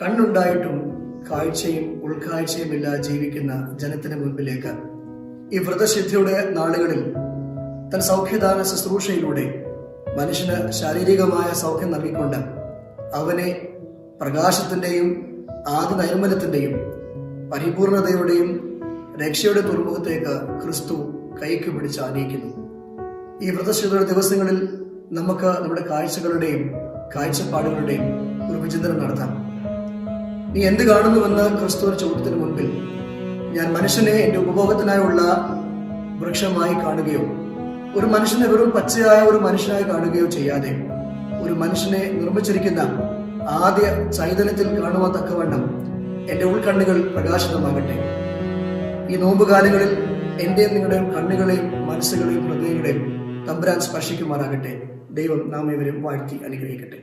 കണ്ണുണ്ടായിട്ടും കാഴ്ചയും ഉൾക്കാഴ്ചയും ഇല്ലാതെ ജീവിക്കുന്ന ജനത്തിന് മുൻപിലേക്ക് ഈ വ്രതശുദ്ധിയുടെ നാളുകളിൽ തൻ സൗഖ്യദാന ശുശ്രൂഷയിലൂടെ മനുഷ്യന് ശാരീരികമായ സൗഖ്യം നൽകിക്കൊണ്ട് അവനെ പ്രകാശത്തിന്റെയും ആദ്യ നൈർമല്യത്തിന്റെയും പരിപൂർണതയുടെയും രക്ഷയുടെ തുറമുഖത്തേക്ക് ക്രിസ്തു കൈക്ക് പിടിച്ച് ആനയിക്കുന്നു. ഈ വ്രതശുദ്ധിയുടെ ദിവസങ്ങളിൽ നമുക്ക് നമ്മുടെ കാഴ്ചകളുടെയും കാഴ്ചപ്പാടുകളുടെയും ഒരു വിചിന്തനം നടത്താം. നീ എന്ത് കാണുന്നുവെന്ന് ക്രിസ്തു ചോദ്യത്തിന് മുൻപിൽ ഞാൻ മനുഷ്യനെ എൻ്റെ ഉപഭോഗത്തിനായുള്ള വൃക്ഷമായി കാണുകയോ ഒരു മനുഷ്യനെ വെറും പച്ചയായ ഒരു മനുഷ്യനായി കാണുകയോ ചെയ്യാതെ ഒരു മനുഷ്യനെ നിർമ്മിച്ചിരിക്കുന്ന ആദ്യ ചൈതന്യത്തിൽ കാണുവാൻ തക്കവണ്ണം എൻ്റെ ഉൾക്കണ്ണുകൾ പ്രകാശിതമാകട്ടെ. ഈ നോമ്പുകാലങ്ങളിൽ എന്റെയും നിങ്ങളുടെയും കണ്ണുകളെയും മനസ്സുകളെയും ഹൃദയങ്ങളെയും തമ്പുരാൻ സ്പർശിക്കുമാറാകട്ടെ. ദൈവം നാം ഇവരും വാഴ്ത്തി അനുഗ്രഹിക്കട്ടെ.